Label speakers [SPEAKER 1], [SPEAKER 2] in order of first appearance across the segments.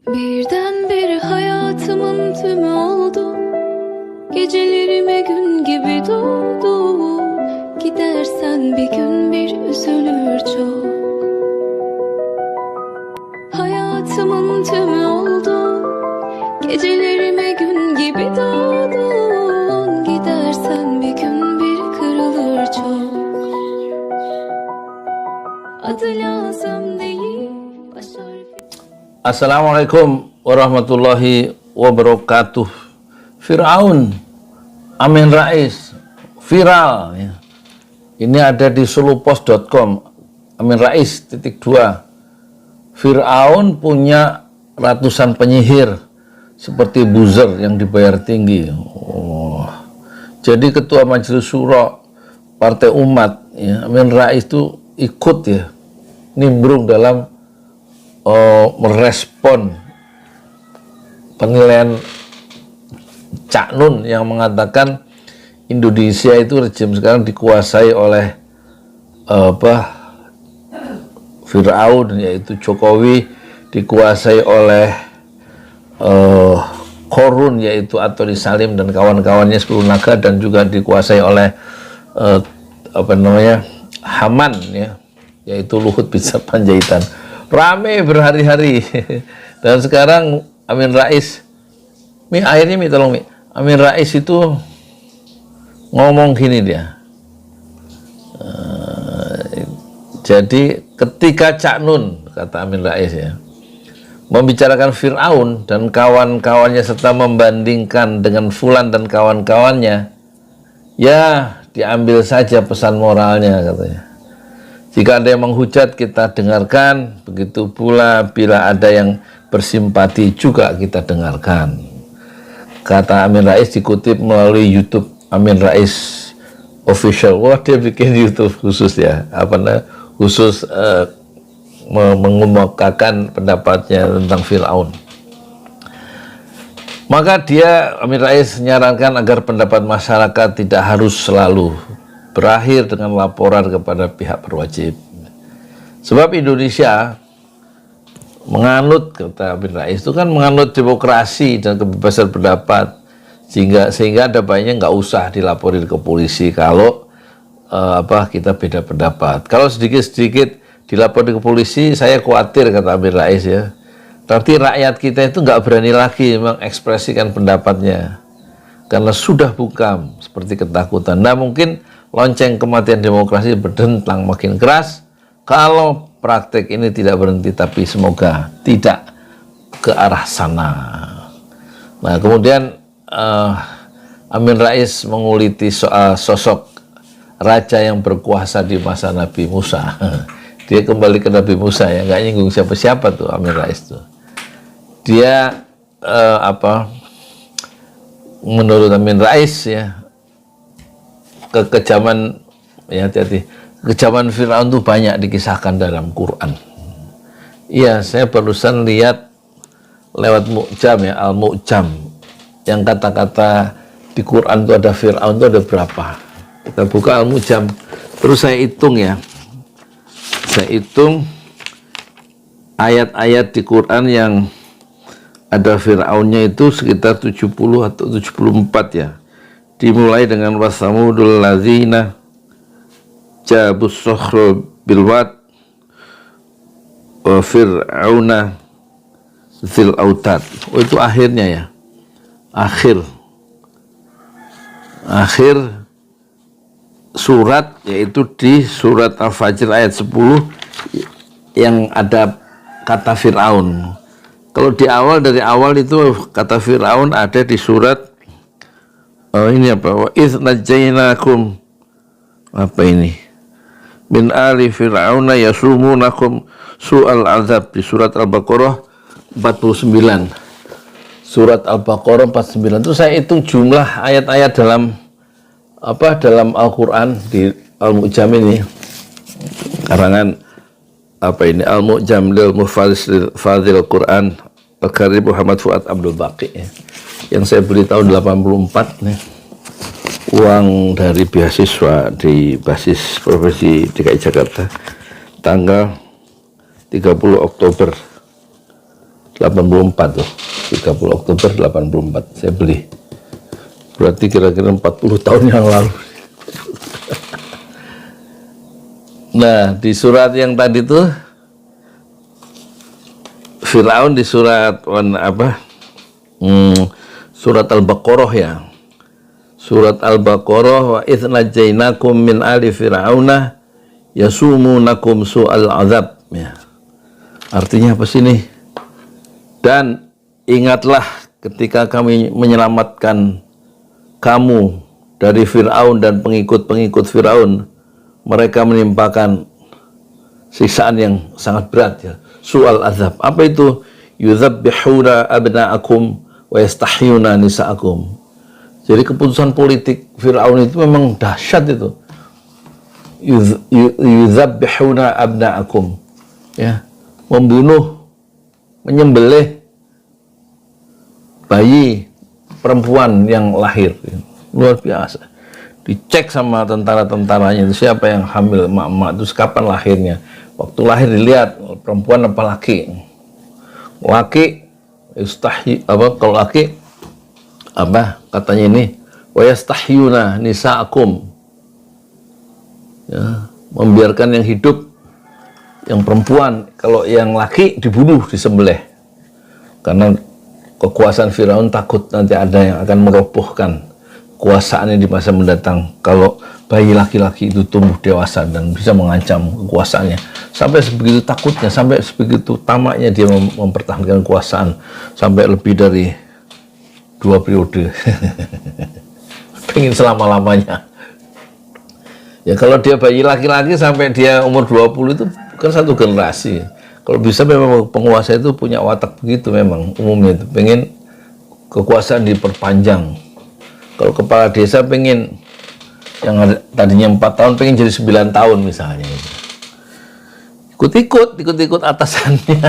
[SPEAKER 1] Birdenbire hayatımın tümü oldu. Gecelerime gün gibi doldu. Gidersen bir gün bir üzülür çok. Hayatımın tümü oldu. Gecelerime gün gibi doldun. Gidersen bir gün bir kırılır çok. Adı lazım değil, baş harfi.
[SPEAKER 2] Assalamualaikum warahmatullahi wabarakatuh. Fir'aun Amin Rais viral ya. Ini ada di solopost.com. Amin Rais _2. Fir'aun punya ratusan penyihir seperti buzzer yang dibayar tinggi. Jadi ketua Majelis Syuro Partai Umat ya, Amin Rais itu ikut ya, nimbrung dalam merespon penilaian Cak Nun yang mengatakan Indonesia itu rejim sekarang dikuasai oleh Fir'aun, yaitu Jokowi, dikuasai oleh Korun, yaitu Attori Salim dan kawan-kawannya 10 naga, dan juga dikuasai oleh Haman ya, yaitu Luhut Binsar Panjaitan. Rame berhari-hari. Dan sekarang Amin Rais, tolong Amin Rais itu ngomong gini dia. Jadi ketika Cak Nun, kata Amin Rais ya, membicarakan Fir'aun dan kawan-kawannya serta membandingkan dengan Fulan dan kawan-kawannya, ya diambil saja pesan moralnya, katanya. Jika ada yang menghujat, kita dengarkan. Begitu pula bila ada yang bersimpati juga kita dengarkan. Kata Amin Rais, dikutip melalui YouTube Amin Rais Official. Wah, dia bikin YouTube khusus ya, khusus mengemukakan pendapatnya tentang Fir'aun. Maka dia, Amin Rais, menyarankan agar pendapat masyarakat tidak harus selalu berakhir dengan laporan kepada pihak berwajib. Sebab Indonesia menganut, kata Amin Rais, itu kan menganut demokrasi dan kebebasan pendapat, sehingga ada baiknya nggak usah dilaporin ke polisi kalau kita beda pendapat. Kalau sedikit-sedikit dilaporin ke polisi, saya khawatir, kata Amin Rais ya, nanti rakyat kita itu nggak berani lagi mengekspresikan pendapatnya karena sudah bungkam seperti ketakutan. Nah, mungkin lonceng kematian demokrasi berdentang makin keras kalau praktek ini tidak berhenti, tapi semoga tidak ke arah sana. Nah, kemudian Amin Rais menguliti soal sosok raja yang berkuasa di masa Nabi Musa. Dia kembali ke Nabi Musa ya, nggak nyinggung siapa-siapa tuh Amin Rais tuh. Dia menurut Amin Rais ya, kekejaman ya, kekejaman Fir'aun itu banyak dikisahkan dalam Quran. Iya, saya barusan lihat lewat Mu'jam ya, Al-Mu'jam, yang kata-kata di Quran itu ada Fir'aun itu ada berapa. Kita buka Al-Mu'jam, terus saya hitung ya, saya hitung ayat-ayat di Quran yang ada Fir'aunnya itu sekitar 70 atau 74 ya. Dimulai dengan wasamudul ladzina jabus sokhro bilwat wa fir'auna zil autad. Oh, itu akhirnya ya, akhir surat, yaitu di surat Al-Fajr ayat 10 yang ada kata Fir'aun. Kalau dari awal itu kata Fir'aun ada di surat wa idz najainakum min ali fir'auna yasumunakum su'al azab, di surat Al-Baqarah 49. Surat Al-Baqarah 49 itu saya hitung jumlah ayat-ayat dalam Al-Qur'an di Al-Mu'jam ini, karangan Al-Mu'jam lil Mufassiril Quran Al-Karim Muhammad Fuad Abdul Baqi ya, yang saya beli tahun 84 nih, uang dari beasiswa di basis Provinsi DKI Jakarta, tanggal 30 Oktober 84 tuh. 30 Oktober 84 saya beli. Berarti kira-kira 40 tahun yang lalu. Nah, di surat yang tadi tuh Fir'aun di surat surat Al-Baqarah ya. Surat Al-Baqarah, wa idz najainakum min ali fir'auna yasumunakum su'al azab ya. Artinya apa sih nih? Dan ingatlah ketika kami menyelamatkan kamu dari Fir'aun dan pengikut-pengikut Fir'aun, mereka menimpakan siksaan yang sangat berat ya. Su'al azab. Apa itu? Yudzabbihuna abna'akum wa yastahyuna nisa'akum. Jadi keputusan politik Fir'aun itu memang dahsyat itu. Yudzabbihuna abna'akum. Ya, membunuh, menyembelih bayi perempuan yang lahir. Luar biasa. Dicek sama tentara-tentaranya itu siapa yang hamil, emak-emak itu kapan lahirnya. Waktu lahir dilihat perempuan apa laki. Laki kalau laki apa katanya ini, wa yastahyuna nisa'akum. Ya, membiarkan yang hidup yang perempuan, kalau yang laki dibunuh, disembelih. Karena kekuasaan Firaun takut nanti ada yang akan merobohkan kekuasaannya di masa mendatang kalau bayi laki-laki itu tumbuh dewasa dan bisa mengancam kekuasaannya. Sampai sebegitu takutnya, sampai sebegitu tamaknya dia mempertahankan kekuasaan sampai lebih dari 2 periode. Pengen selama-lamanya. Ya kalau dia bayi laki-laki sampai dia umur 20 itu kan satu generasi. Kalau bisa memang penguasa itu punya watak begitu memang umumnya itu. Pengen kekuasaan diperpanjang. Kalau kepala desa pengen yang tadinya 4 tahun pengen jadi 9 tahun misalnya. Ikut-ikut atasannya.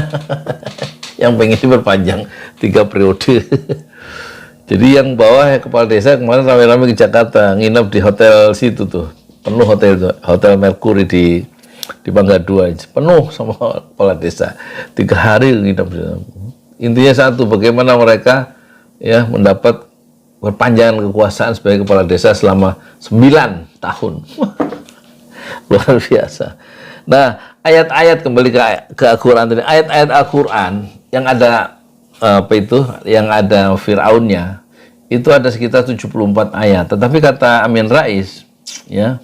[SPEAKER 2] Yang pengen diperpanjang 3 periode. Jadi yang bawah ya, kepala desa kemarin rame-rame ke Jakarta, nginep di hotel situ tuh. Penuh hotel itu, Hotel Mercury di Mangga 2, penuh sama kepala desa. 3 hari nginep. Intinya satu, bagaimana mereka ya mendapat perpanjangan kekuasaan sebagai kepala desa selama 9 tahun. Luar biasa. Nah, ayat-ayat kembali ke Al-Quran tadi, ayat-ayat Al-Quran yang ada yang ada Fir'aunnya itu ada sekitar 74 ayat. Tetapi kata Amin Rais ya,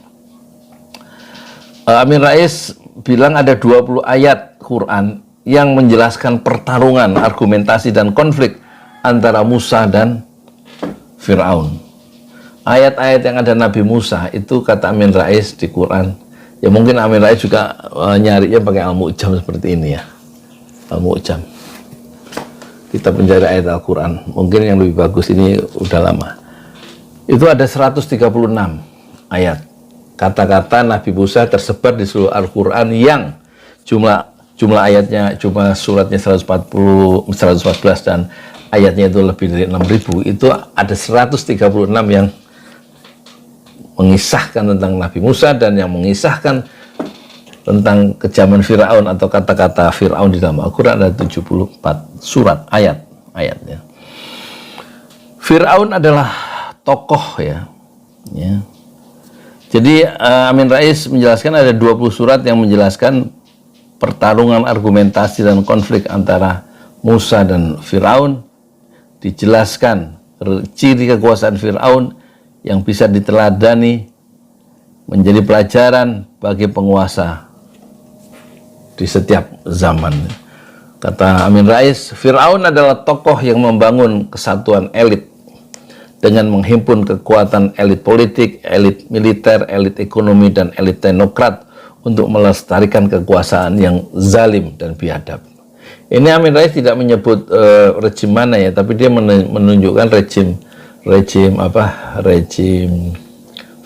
[SPEAKER 2] Amin Rais bilang ada 20 ayat Quran yang menjelaskan pertarungan, argumentasi dan konflik antara Musa dan Fir'aun. Ayat-ayat yang ada Nabi Musa itu kata Amin Rais di Quran. Ya mungkin Amin Rais juga nyarinya pakai Al-Mu'jam seperti ini ya. Al-Mu'jam. Kita pencari ayat Al-Quran. Mungkin yang lebih bagus ini udah lama. Itu ada 136 ayat. Kata-kata Nabi Musa tersebar di seluruh Al-Quran yang jumlah ayatnya, cuma suratnya 114 dan ayatnya itu lebih dari 6.000. Itu ada 136 yang mengisahkan tentang Nabi Musa dan yang mengisahkan tentang kejaman Fir'aun atau kata-kata Fir'aun di dalam Al-Quran ada 74 surat ayatnya. Fir'aun adalah tokoh ya. Jadi Amin Rais menjelaskan ada 20 surat yang menjelaskan pertarungan argumentasi dan konflik antara Musa dan Fir'aun. Dijelaskan ciri kekuasaan Fir'aun yang bisa diteladani menjadi pelajaran bagi penguasa di setiap zaman. Kata Amin Rais, Fir'aun adalah tokoh yang membangun kesatuan elit dengan menghimpun kekuatan elit politik, elit militer, elit ekonomi, dan elit teknokrat untuk melestarikan kekuasaan yang zalim dan biadab. Ini Amin Rais tidak menyebut rejim mana ya, tapi dia menunjukkan rejim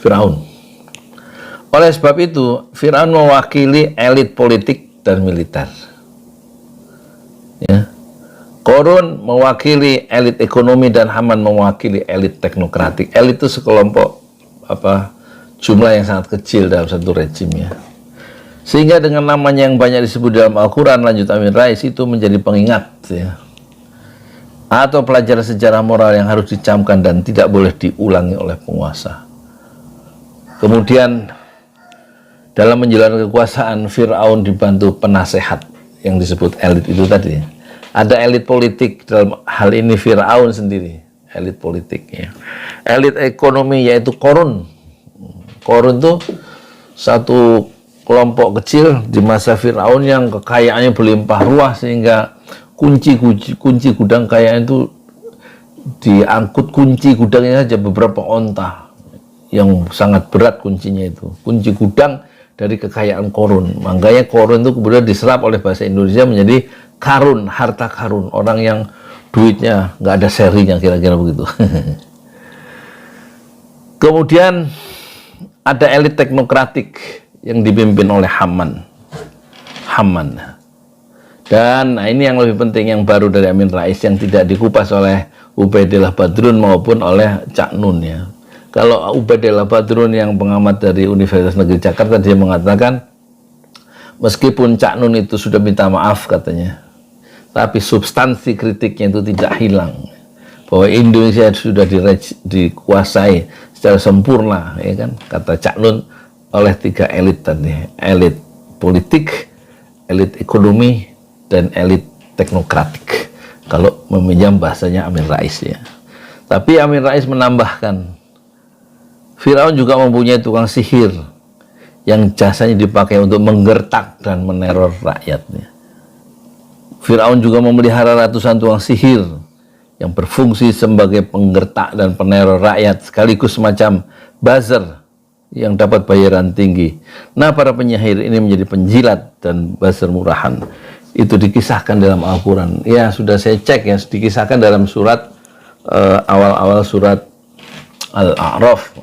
[SPEAKER 2] Fir'aun. Oleh sebab itu, Fir'aun mewakili elit politik dan militer. Ya. Korun mewakili elit ekonomi dan Haman mewakili elit teknokratik. Elit itu sekelompok jumlah yang sangat kecil dalam satu rejim ya. Sehingga dengan namanya yang banyak disebut dalam Al-Quran, lanjut Amin Rais, itu menjadi pengingat ya. atau pelajaran sejarah moral yang harus dicamkan dan tidak boleh diulangi oleh penguasa. Kemudian dalam menjalankan kekuasaan, Fir'aun dibantu penasehat yang disebut elit itu tadi. Ada elit politik, dalam hal ini Fir'aun sendiri, elit politik ya. Elit ekonomi yaitu Korun. Korun itu satu kelompok kecil di masa Fir'aun yang kekayaannya berlimpah ruah sehingga kunci gudang kekayaan itu diangkut, kunci gudangnya saja beberapa onta yang sangat berat kuncinya itu. Kunci gudang dari kekayaan Korun. Makanya Korun itu kemudian diserap oleh bahasa Indonesia menjadi karun, harta karun. Orang yang duitnya nggak ada serinya, kira-kira begitu. Kemudian ada elit teknokratik yang dipimpin oleh Haman. Dan ini yang lebih penting, yang baru dari Amin Rais yang tidak dikupas oleh Ubaidillah Badrun maupun oleh Cak Nun ya. Kalau Ubaidillah Badrun yang pengamat dari Universitas Negeri Jakarta, dia mengatakan meskipun Cak Nun itu sudah minta maaf katanya, tapi substansi kritiknya itu tidak hilang, bahwa Indonesia sudah dikuasai secara sempurna ya kan, kata Cak Nun, oleh 3 elit tadi, elit politik, elit ekonomi, dan elit teknokratik, kalau meminjam bahasanya Amin Rais ya. Tapi Amin Rais menambahkan, Firaun juga mempunyai tukang sihir yang jasanya dipakai untuk menggertak dan meneror rakyatnya. Firaun juga memelihara ratusan tukang sihir yang berfungsi sebagai penggertak dan peneror rakyat, sekaligus semacam buzzer yang dapat bayaran tinggi. Nah, para penyihir ini menjadi penjilat dan buzzer murahan. Itu dikisahkan dalam Al-Quran. Ya, sudah saya cek ya, dikisahkan dalam surat awal-awal surat Al-A'raf,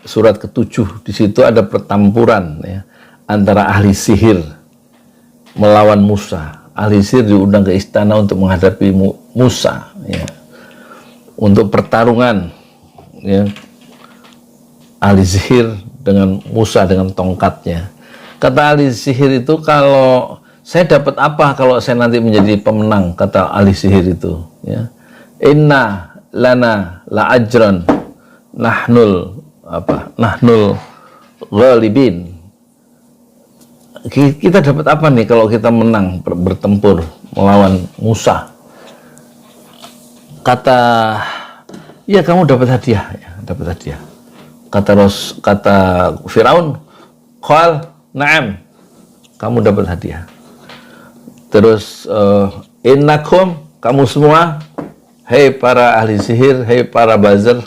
[SPEAKER 2] surat ke-7. Di situ ada pertempuran ya, antara ahli sihir melawan Musa. Ahli sihir diundang ke istana untuk menghadapi Musa ya, untuk pertarungan ya, ahli sihir dengan Musa dengan tongkatnya. Kata ahli sihir itu, kalau saya dapat apa kalau saya nanti menjadi pemenang, kata ahli sihir itu ya. Inna lana la ajran nahnul ghalibin. Kita dapat apa nih kalau kita menang bertempur melawan Musa? Kata, ya kamu dapat hadiah ya, dapat hadiah. Kata Firaun, qal na'am, kamu dapat hadiah. Terus innakum, kamu semua, hei para ahli sihir, hei para buzzer,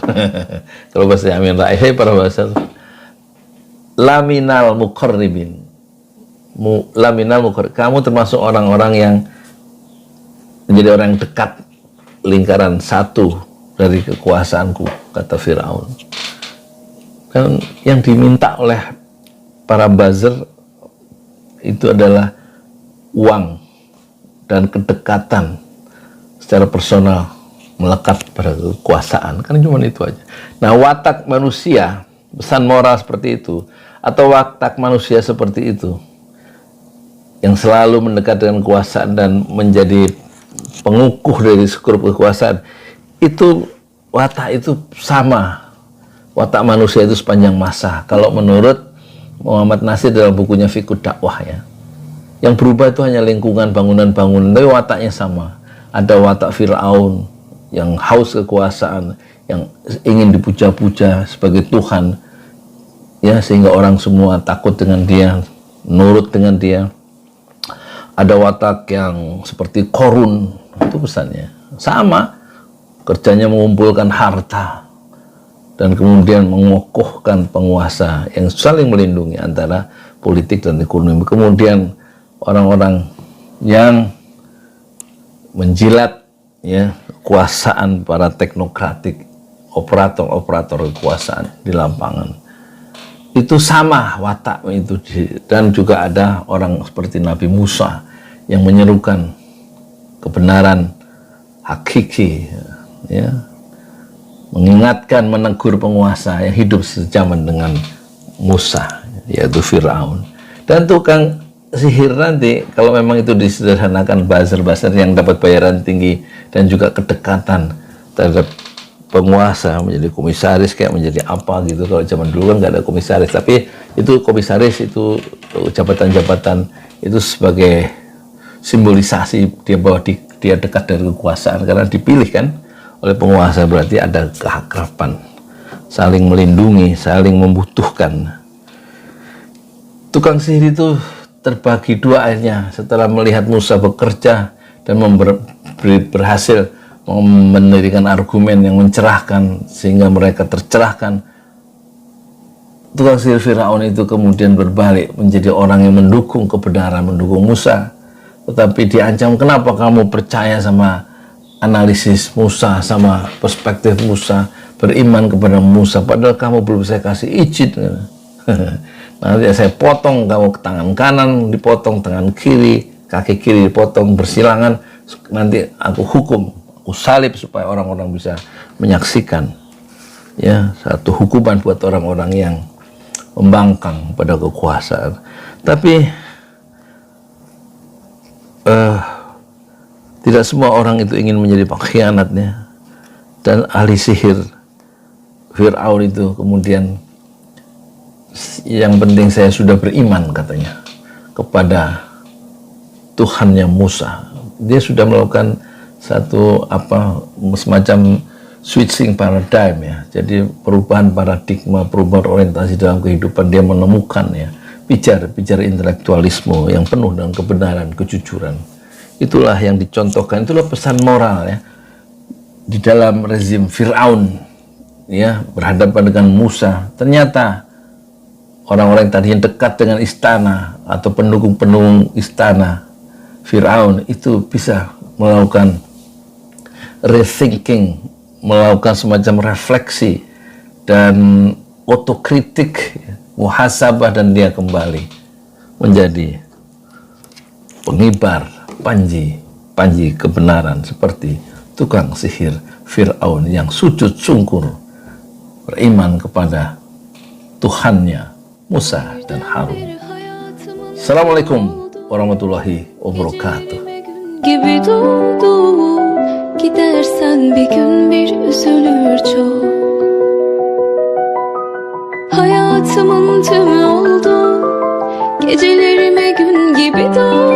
[SPEAKER 2] kalau bahasa Amin Rais, hei para buzzer, laminal muqarribin, kamu termasuk orang-orang yang menjadi orang yang dekat lingkaran satu dari kekuasaanku, kata Firaun. Kan yang diminta oleh para buzzer itu adalah uang dan kedekatan secara personal, melekat pada kekuasaan, kan cuma itu aja. Nah, watak manusia, pesan moral seperti itu, atau watak manusia seperti itu, yang selalu mendekat dengan kekuasaan dan menjadi pengukuh dari skrup kekuasaan, itu watak itu sama watak manusia itu sepanjang masa. Kalau menurut Muhammad Nasir dalam bukunya Fiqh Dakwah ya, yang berubah itu hanya lingkungan, bangunan-bangunan, tapi wataknya sama. Ada watak Fir'aun yang haus kekuasaan, yang ingin dipuja-puja sebagai Tuhan ya, sehingga orang semua takut dengan dia, nurut dengan dia. Ada watak yang seperti Korun, itu pesannya sama, kerjanya mengumpulkan harta dan kemudian mengokohkan penguasa yang saling melindungi antara politik dan ekonomi. Kemudian orang-orang yang menjilat ya kekuasaan para teknokratik, operator kekuasaan di lapangan, itu sama watak itu. Dan juga ada orang seperti Nabi Musa yang menyerukan kebenaran hakiki ya, mengingatkan, menegur penguasa yang hidup sejaman dengan Musa, yaitu Firaun. Dan tukang sihir nanti, kalau memang itu disederhanakan, buzzer-buzzer yang dapat bayaran tinggi dan juga kedekatan terhadap penguasa, menjadi komisaris kayak menjadi apa gitu. Kalau zaman dulu kan nggak ada komisaris, tapi itu komisaris itu jabatan-jabatan itu sebagai simbolisasi dia bahwa dia dekat dari kekuasaan karena dipilih kan oleh penguasa, berarti ada keakraban, saling melindungi, saling membutuhkan. Tukang sihir itu terbagi dua akhirnya setelah melihat Musa bekerja dan berhasil mendirikan argumen yang mencerahkan sehingga mereka tercerahkan. Tukang sihir Firaun itu kemudian berbalik menjadi orang yang mendukung kebenaran, mendukung Musa, tetapi diancam, kenapa kamu percaya sama analisis Musa, sama perspektif Musa, beriman kepada Musa, padahal kamu belum saya kasih izin. Nanti saya potong kamu ke tangan kanan, dipotong tangan kiri, kaki kiri dipotong bersilangan, nanti aku hukum, aku salib supaya orang-orang bisa menyaksikan. Ya, satu hukuman buat orang-orang yang membangkang pada kekuasaan. Tapi tidak semua orang itu ingin menjadi pengkhianatnya, dan ahli sihir Fir'aun itu kemudian, yang penting saya sudah beriman katanya kepada Tuhannya Musa. Dia sudah melakukan satu semacam switching paradigm ya. Jadi perubahan paradigma, perubahan orientasi dalam kehidupan. Dia menemukan ya pijar intelektualisme yang penuh dengan kebenaran, kejujuran. Itulah yang dicontohkan, itulah pesan moral ya di dalam rezim Fir'aun ya, berhadapan dengan Musa. Ternyata orang-orang yang tadinya dekat dengan istana atau pendukung-pendukung istana Fir'aun itu bisa melakukan rethinking, melakukan semacam refleksi dan otokritik, muhasabah, dan dia kembali menjadi pengibar panji kebenaran seperti tukang sihir Fir'aun yang sujud sungkur beriman kepada Tuhannya Musa dan Harun. Assalamualaikum warahmatullahi wabarakatuh.
[SPEAKER 1] Gibi doğdu, gidersen bir gün bir üzülür çok. Hayatımın tümü oldu, gecelerime gün gibi doğdu.